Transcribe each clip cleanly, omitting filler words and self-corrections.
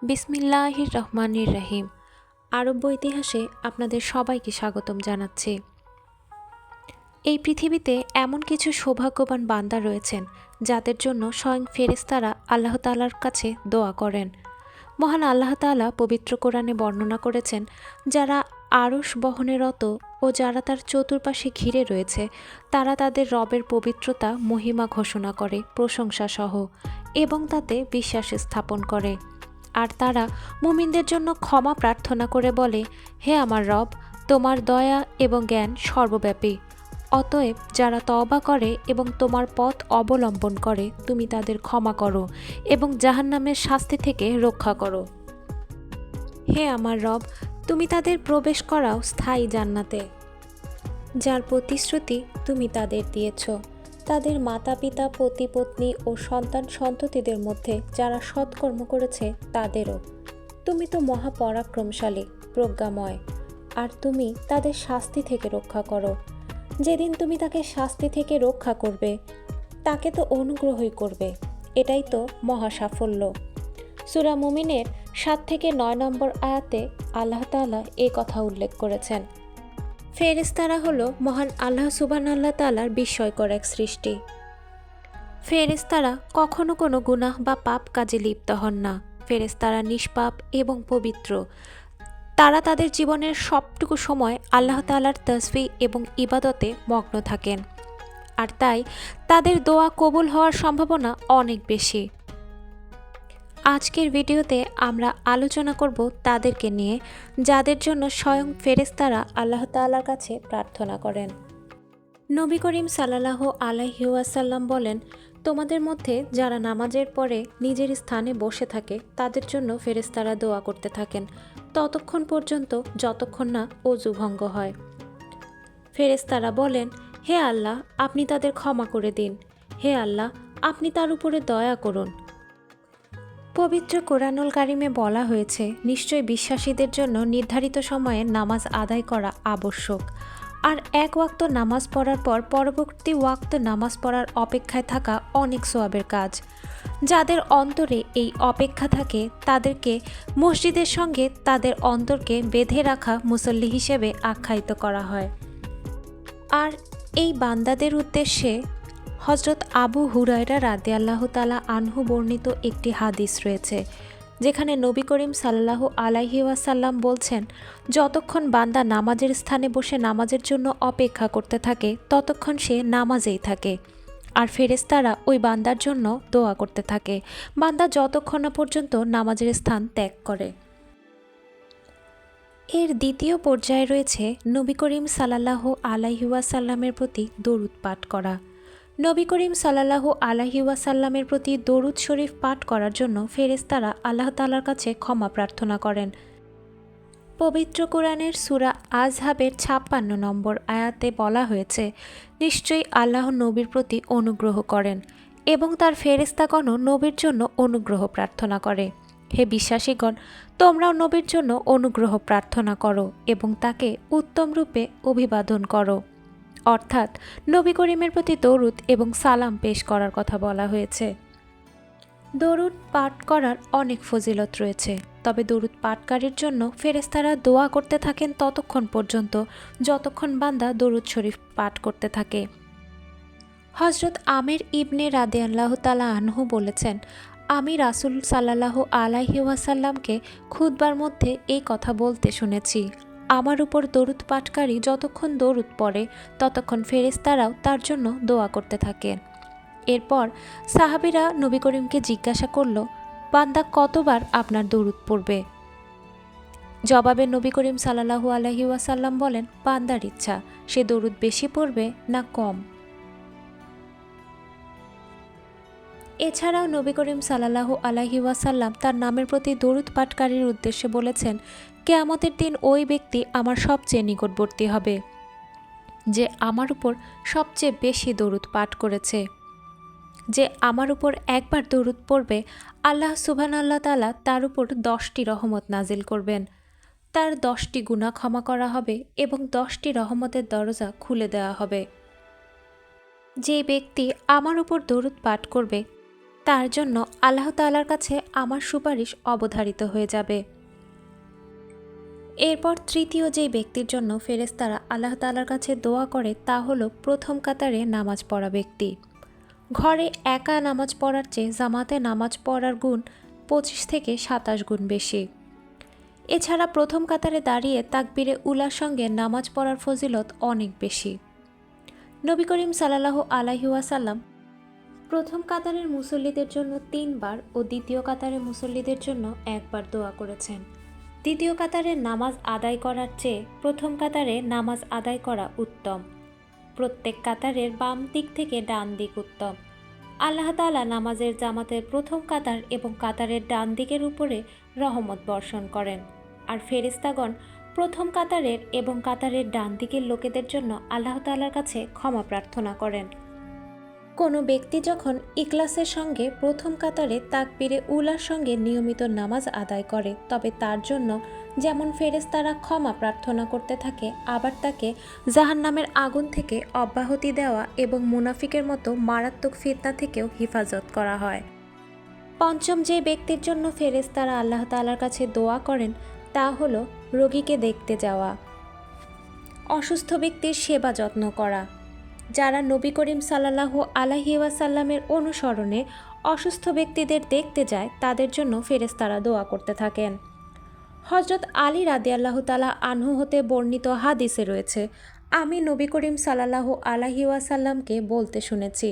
বিসমিল্লাহির রহমানির রহিম। আরব্য ইতিহাসে আপনাদের সবাইকে স্বাগতম জানাচ্ছি। এই পৃথিবীতে এমন কিছু সৌভাগ্যবান বান্দা রয়েছেন যাদের জন্য স্বয়ং ফেরেশতারা আল্লাহ তাআলার কাছে দোয়া করেন। মহান আল্লাহ তাআলা পবিত্র কোরআনে বর্ণনা করেছেন, যারা আরশ বহনেরত ও যারা তার চতুর্পাশে ঘিরে রয়েছে তারা তাদের রবের পবিত্রতা মহিমা ঘোষণা করে প্রশংসা সহ এবং তাতে বিশ্বাস স্থাপন করে। আর তারা মুমিনদের জন্য ক্ষমা প্রার্থনা করে বলে, হে আমার রব, তোমার দয়া এবং জ্ঞান সর্বব্যাপী। অতএব যারা তওবা করে এবং তোমার পথ অবলম্বন করে তুমি তাদের ক্ষমা করো এবং জাহান্নামের শাস্তি থেকে রক্ষা করো। হে আমার রব, তুমি তাদের প্রবেশ করাও স্থায়ী জান্নাতে, যার প্রতিশ্রুতি তুমি তাদের দিয়েছ। তাদের মাতা পিতা পতি পত্নী ও সন্তান সন্ততিদের মধ্যে যারা সৎকর্ম করেছে তাদেরও। তুমি তো মহাপরাক্রমশালী, প্রজ্ঞাময়, আর তুমি তাদের শাস্তি থেকে রক্ষা করো। যেদিন তুমি তাকে শাস্তি থেকে রক্ষা করবে তাকে তো অনুগ্রহই করবে। এটাই তো মহা সাফল্য। সূরা মুমিনের 7 থেকে 9 নম্বর আয়াতে আল্লাহ তাআলা এই কথা উল্লেখ করেছেন। ফেরেশতারা হলো মহান আল্লাহ সুবহানাল্লাহ তাআলার বিস্ময়কর এক সৃষ্টি। ফেরেশতারা কখনো কোনো গুনাহ বা পাপ কাজে লিপ্ত হন না। ফেরেশতারা নিষ্পাপ এবং পবিত্র। তারা তাদের জীবনের সবটুকু সময় আল্লাহ তাআলার তাসবিহ এবং ইবাদতে মগ্ন থাকেন, আর তাই তাদের দোয়া কবুল হওয়ার সম্ভাবনা অনেক বেশি। আজকের ভিডিওতে আমরা আলোচনা করব তাদেরকে নিয়ে যাদের জন্য স্বয়ং ফেরেশতারা আল্লাহ তাআলার কাছে প্রার্থনা করেন। নবী করিম সাল্লাল্লাহু আলাইহি ওয়াসাল্লাম বলেন, তোমাদের মধ্যে যারা নামাজের পরে নিজের স্থানে বসে থাকে তাদের জন্য ফেরেশতারা দোয়া করতে থাকেন ততক্ষণ পর্যন্ত যতক্ষণ না ওযু ভঙ্গ হয়। ফেরেশতারা বলেন, হে আল্লাহ, আপনি তাদের ক্ষমা করে দিন। হে আল্লাহ, আপনি তার উপরে দয়া করুন। পবিত্র কোরআনুল কারিমে বলা হয়েছে, নিশ্চয় বিশ্বাসীদের জন্য নির্ধারিত সময়ে নামাজ আদায় করা আবশ্যক, আর এক ওয়াক্ত নামাজ পড়ার পর পরবর্তী ওয়াক্ত নামাজ পড়ার অপেক্ষায় থাকা অনেক সওয়াবের কাজ। যাদের অন্তরে এই অপেক্ষা থাকে তাদেরকে মসজিদের সঙ্গে তাদের অন্তরকে বেঁধে রাখা মুসল্লি হিসেবে আখ্যায়িত করা হয়। আর এই বান্দাদের উদ্দেশ্যে হযরত আবু হুরায়রা রাদিয়াল্লাহু তাআলা আনহু বর্ণিত একটি হাদিস রয়েছে, যেখানে নবী করিম সাল্লাল্লাহু আলাইহি ওয়াসাল্লাম বলছেন, যতক্ষণ বান্দা নামাজের স্থানে বসে নামাজের জন্য অপেক্ষা করতে থাকে ততক্ষণ সে নামাজেই থাকে, আর ফেরেশতারা ওই বান্দার জন্য দোয়া করতে থাকে বান্দা যতক্ষণ না পর্যন্ত নামাজের স্থান ত্যাগ করে। এর দ্বিতীয় পর্যায়ে রয়েছে নবী করিম সাল্লাল্লাহু আলাইহি ওয়াসাল্লামের প্রতি দরুদ পাঠ করা। নবী করিম সাল্লাল্লাহু আলাইহি ওয়াসাল্লামের প্রতি দরুদ শরীফ পাঠ করার জন্য ফেরেশতারা আল্লাহ তাআলার কাছে ক্ষমা প্রার্থনা করেন। পবিত্র কোরআনের সূরা আযহাবের 56 নম্বর আয়াতে বলা হয়েছে, নিশ্চয়ই আল্লাহ নবীর প্রতি অনুগ্রহ করেন এবং তার ফেরেশতাগণও নবীর জন্য অনুগ্রহ প্রার্থনা করে। হে বিশ্বাসীগণ, তোমরাও নবীর জন্য অনুগ্রহ প্রার্থনা করো এবং তাকে উত্তম রূপে অভিবাদন করো। অর্থাৎ নবী করিমের প্রতি দরুদ এবং সালাম পেশ করার কথা বলা হয়েছে। দরুদ পাঠ করার অনেক ফজিলত রয়েছে, তবে দরুদ পাঠকারীর জন্য ফেরেশতারা দোয়া করতে থাকেন ততক্ষণ পর্যন্ত যতক্ষণ বান্দা দরুদ শরীফ পাঠ করতে থাকে। হযরত আমের ইবনে রাদিয়াল্লাহু তাআলা আনহু বলেছেন, আমি রাসূল সাল্লাল্লাহু আলাইহি ওয়াসাল্লামকে খুতবার মধ্যে এই কথা বলতে শুনেছি, আমার উপর দরুদ পাঠকারী যতক্ষণ দরুদ পড়ে ততক্ষণ ফেরেশতারাও তার জন্য দোয়া করতে থাকে। এরপর সাহাবীরা নবী করিমকে জিজ্ঞাসা করল, বান্দা কতবার আপনার দরুদ পড়বে? জবাবে নবী করিম সাল্লাল্লাহু আলাইহি ওয়াসাল্লাম বলেন, বান্দার ইচ্ছা, সে দরুদ বেশি পড়বে না কম। এছাড়াও নবী করিম সাল্লাল্লাহু আলাইহি ওয়াসাল্লাম তার নামের প্রতি দরুদ পাঠকারীর উদ্দেশ্যে বলেছেন, কিয়ামতের দিন ওই ব্যক্তি আমার সবচেয়ে নিকটবর্তী হবে যে আমার উপর সবচেয়ে বেশি দরুদ পাঠ করেছে। যে আমার উপর একবার দরুদ পড়বে আল্লাহ সুবহানাল্লাহ তাআলা তার উপর 10টি রহমত নাজিল করবেন, তার 10টি গুনাহ ক্ষমা করা হবে এবং 10টি রহমতের দরজা খুলে দেওয়া হবে। যে ব্যক্তি আমার উপর দরুদ পাঠ করবে তার জন্য আল্লাহ তাআলার কাছে আমার সুপারিশ অবধারিত হয়ে যাবে। এরপর তৃতীয় যেই ব্যক্তির জন্য ফেরেশতারা আল্লাহ তাআলার কাছে দোয়া করে তা হলো প্রথম কাতারে নামাজ পড়া ব্যক্তি। ঘরে একা নামাজ পড়ার চেয়ে জামাতে নামাজ পড়ার গুণ 25 থেকে 27 গুণ বেশি। এছাড়া প্রথম কাতারে দাঁড়িয়ে তাকবীরে উলার সঙ্গে নামাজ পড়ার ফজিলত অনেক বেশি। নবী করিম সাল্লাল্লাহু আলাইহি ওয়াসাল্লাম প্রথম কাতারের মুসল্লিদের জন্য 3 বার ও দ্বিতীয় কাতারের মুসল্লিদের জন্য 1 বার দোয়া করেছেন। দ্বিতীয় কাতারে নামাজ আদায় করার চেয়ে প্রথম কাতারে নামাজ আদায় করা উত্তম। প্রত্যেক কাতারের বাম দিক থেকে ডান দিক উত্তম। আল্লাহ তাআলা নামাজের জামাতের প্রথম কাতার এবং কাতারের ডান দিকের উপরে রহমত বর্ষণ করেন, আর ফেরেশতাগণ প্রথম কাতারের এবং কাতারের ডান দিকের লোকেদের জন্য আল্লাহ তাআলার কাছে ক্ষমা প্রার্থনা করেন। কোনো ব্যক্তি যখন ইখলাসের সঙ্গে প্রথম কাতারে তাকবীরে উলার সঙ্গে নিয়মিত নামাজ আদায় করে তবে তার জন্য যেমন ফেরেশতারা ক্ষমা প্রার্থনা করতে থাকে, আবার তাকে জাহান্নামের আগুন থেকে অব্যাহতি দেওয়া এবং মুনাফিকের মতো মারাত্মক ফিতনা থেকেও হেফাজত করা হয়। পঞ্চম যে ব্যক্তির জন্য ফেরেশতারা আল্লাহ তাআলার কাছে দোয়া করেন তা হলো রোগীকে দেখতে যাওয়া, অসুস্থ ব্যক্তির সেবা যত্ন করা। যারা নবী করিম সাল্লাল্লাহু আলাইহি ওয়াসাল্লামের অনুসরণে অসুস্থ ব্যক্তিদের দেখতে যায় তাদের জন্য ফেরেশতারা দোয়া করতে থাকেন। হযরত আলী রাদিয়াল্লাহু তাআলা আনহু হতে বর্ণিত হাদিসে রয়েছে, আমি নবী করিম সাল্লাল্লাহু আলাইহি ওয়াসাল্লামকে বলতে শুনেছি,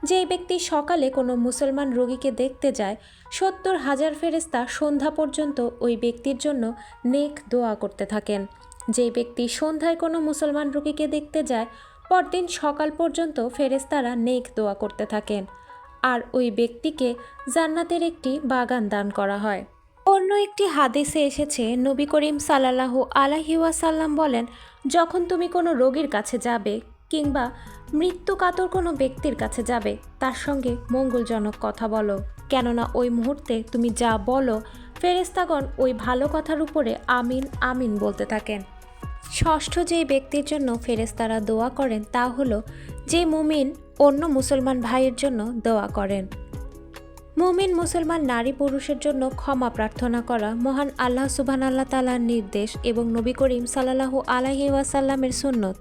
যেই ব্যক্তি সকালে কোনো মুসলমান রোগীকে দেখতে যায় 70,000 ফেরেশতা সন্ধ্যা পর্যন্ত ওই ব্যক্তির জন্য নেক দোয়া করতে থাকেন। যেই ব্যক্তি সন্ধ্যায় কোনো মুসলমান রোগীকে দেখতে যায় পরদিন সকাল পর্যন্ত ফেরেশতারা নেক দোয়া করতে থাকেন, আর ওই ব্যক্তিকে জান্নাতের একটি বাগান দান করা হয়। অন্য একটি হাদিসে এসেছে, নবী করিম সাল্লাল্লাহু আলাইহি ওয়াসাল্লাম বলেন, যখন তুমি কোনো রোগীর কাছে যাবে কিংবা মৃত্যুকাতর কোনো ব্যক্তির কাছে যাবে তার সঙ্গে মঙ্গলজনক কথা বলো, কেননা ওই মুহূর্তে তুমি যা বলো ফেরেশতাগণ ওই ভালো কথার উপরে আমিন আমিন বলতে থাকেন। ষষ্ঠ যেই ব্যক্তির জন্য ফেরেশতারা দোয়া করেন তা হলো যে মুমিন অন্য মুসলমান ভাইয়ের জন্য দোয়া করেন। মুমিন মুসলমান নারী পুরুষের জন্য ক্ষমা প্রার্থনা করা মহান আল্লাহ সুবহানাল্লাহ তাআলার নির্দেশ এবং নবী করিম সাল্লাল্লাহু আলাইহি ওয়াসাল্লামের সুন্নত।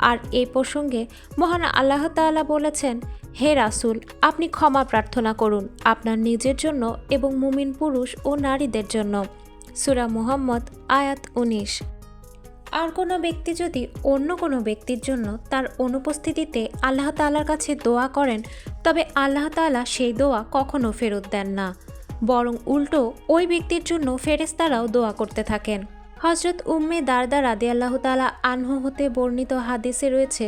আর এই প্রসঙ্গে মহান আল্লাহ তাআলা বলেছেন, হে রাসূল, আপনি ক্ষমা প্রার্থনা করুন আপনার নিজের জন্য এবং মুমিন পুরুষ ও নারীদের জন্য। সূরা মুহাম্মদ আয়াত 19। আর কোনো ব্যক্তি যদি অন্য কোনো ব্যক্তির জন্য তার অনুপস্থিতিতে আল্লাহ তাআলার কাছে দোয়া করেন তবে আল্লাহ তাআলা সেই দোয়া কখনো ফেরত দেন না, বরং উল্টো ওই ব্যক্তির জন্য ফেরেশতারাও দোয়া করতে থাকেন। হযরত উম্মে দারদা রাদিয়াল্লাহু তাআলা আনহু হতে বর্ণিত হাদিসে রয়েছে,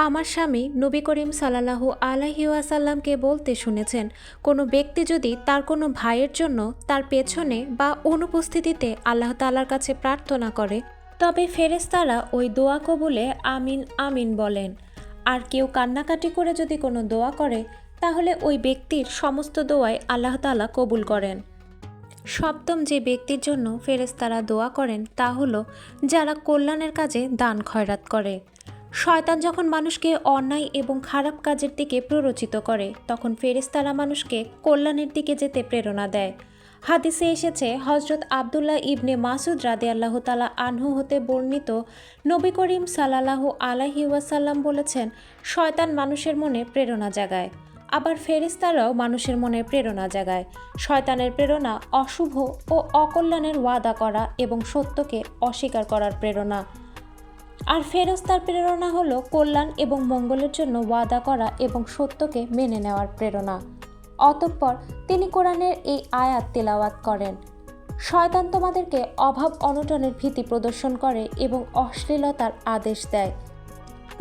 আমার স্বামী নবী করিম সাল্লাল্লাহু আলাইহি ওয়াসাল্লামকে বলতে শুনেছেন, কোনো ব্যক্তি যদি তার কোনো ভাইয়ের জন্য তার পেছনে বা অনুপস্থিতিতে আল্লাহ তাআলার কাছে প্রার্থনা করে তবে ফেরেশতারা ওই দোয়া কবুলে আমিন আমিন বলেন। আর কেউ কান্নাকাটি করে যদি কোনো দোয়া করে তাহলে ওই ব্যক্তির সমস্ত দোয়াই আল্লাহ তাআলা কবুল করেন। সপ্তম যে ব্যক্তির জন্য ফেরেশতারা দোয়া করেন তা হলো যারা কল্যাণের কাজে দান খয়রাত করে। শয়তান যখন মানুষকে অন্যায় এবং খারাপ কাজের দিকে প্ররোচিত করে তখন ফেরেশতারা মানুষকে কল্যাণের দিকে যেতে প্রেরণা দেয়। হাদিসে এসেছে, হযরত আব্দুল্লাহ ইবনে মাসুদ রাদিয়াল্লাহু তাআলা আনহু হতে বর্ণিত, নবী করিম সাল্লাল্লাহু আলাইহি ওয়াসাল্লাম বলেছেন, শয়তান মানুষের মনে প্রেরণা জাগায়, আবার ফেরেশতারাও মানুষের মনে প্রেরণা জাগায়। শয়তানের প্রেরণা অশুভ ও অকল্যাণের ওয়াদা করা এবং সত্যকে অস্বীকার করার প্রেরণা, আর ফেরেশতার প্রেরণা হলো কল্যাণ এবং মঙ্গলের জন্য ওয়াদা করা এবং সত্যকে মেনে নেওয়ার প্রেরণা। অতঃপর তিনি কোরআনের এই আয়াত তেলাওয়াত করেন, শয়তান তোমাদেরকে অভাব অনটনের ভীতি প্রদর্শন করে এবং অশ্লীলতার আদেশ দেয়।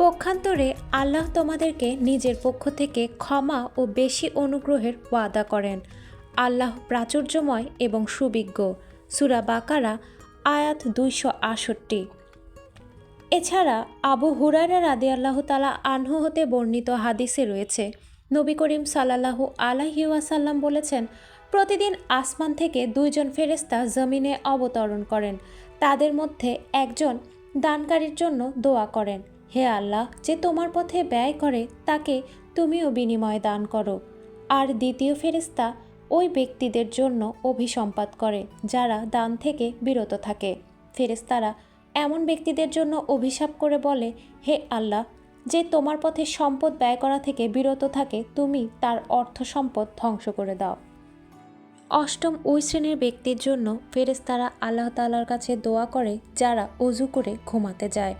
পক্ষান্তরে আল্লাহ তোমাদেরকে নিজের পক্ষ থেকে ক্ষমা ও বেশি অনুগ্রহের ওয়াদা করেন। আল্লাহ প্রাচুর্যময় এবং সুবিজ্ঞ। সূরা বাকারা আয়াত 268। এছাড়া আবু হুরায়রা রাদিয়াল্লাহু তাআলা আনহু হতে বর্ণিত হাদিসে রয়েছে, নবী করিম সাল্লাল্লাহু আলাইহি ওয়াসাল্লাম বলেছেন, প্রতিদিন আসমান থেকে 2 জন ফেরেশতা জমিনে অবতরণ করেন। তাদের মধ্যে একজন দানকারীর জন্য দোয়া করেন, হে আল্লাহ, যে তোমার পথে ব্যয় করে তাকে তুমিও বিনিময় দান করো। আর দ্বিতীয় ফেরেশতা ওই ব্যক্তিদের জন্য অভিসম্পাত করে যারা দান থেকে বিরত থাকে। ফেরেশতারা এমন ব্যক্তিদের জন্য অভিশাপ করে বলে, হে আল্লাহ, যে তোমার পথে সম্পদ ব্যয় করা থেকে বিরত থাকে তুমি তার অর্থ সম্পদ ধ্বংস করে দাও। অষ্টম ওই শ্রেণীর ব্যক্তির জন্য ফেরেশতারা আল্লাহ তাআলার কাছে দোয়া করে যারা অজু করে ঘুমাতে যায়।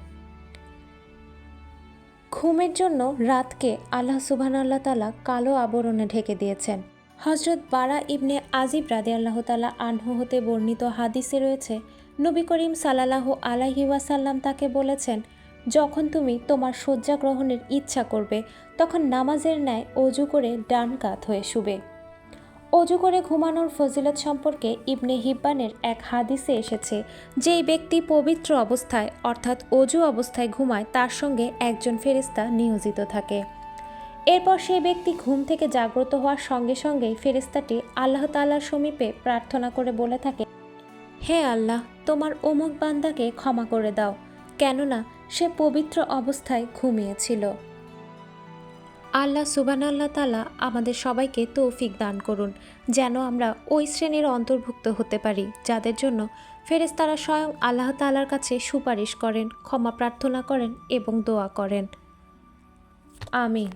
ঘুমের জন্য রাতকে আল্লাহ সুবহানাহু তাআলা কালো আবরণে ঢেকে দিয়েছেন। হযরত বারা ইবনে আজিব রাদিয়াল্লাহু তাআলা আনহু হতে বর্ণিত হাদিসে রয়েছে, নবী করিম সাল্লাল্লাহু আলাইহি ওয়াসাল্লাম তাকে বলেছেন, যখন তুমি তোমার শয্যা গ্রহণের ইচ্ছা করবে তখন নামাজের ন্যায় অজু করে ডান কাত হয়ে শুবে। অজু করে ঘুমানোর ফজিলত সম্পর্কে ইবনে হিব্বানের এক হাদিসে এসেছে, যেই ব্যক্তি পবিত্র অবস্থায় অর্থাৎ অজু অবস্থায় ঘুমায় তার সঙ্গে একজন ফেরেশতা নিয়োজিত থাকে। এরপর সেই ব্যক্তি ঘুম থেকে জাগ্রত হওয়ার সঙ্গে সঙ্গেই ফেরেশতাটি আল্লাহ তাআলার সমীপে প্রার্থনা করে বলে থাকে, হে আল্লাহ, তোমার অমুক বান্দাকে ক্ষমা করে দাও, কেননা সে পবিত্র অবস্থায় ঘুমিয়েছিল। আল্লাহ সুবহানাহু তাআলা আমাদের সবাইকে তৌফিক দান করুন, যেন আমরা ওই শ্রেণীর অন্তর্ভুক্ত হতে পারি যাদের জন্য ফেরেশতারা স্বয়ং আল্লাহ তাআলার কাছে সুপারিশ করেন, ক্ষমা প্রার্থনা করেন এবং দোয়া করেন। আমিন।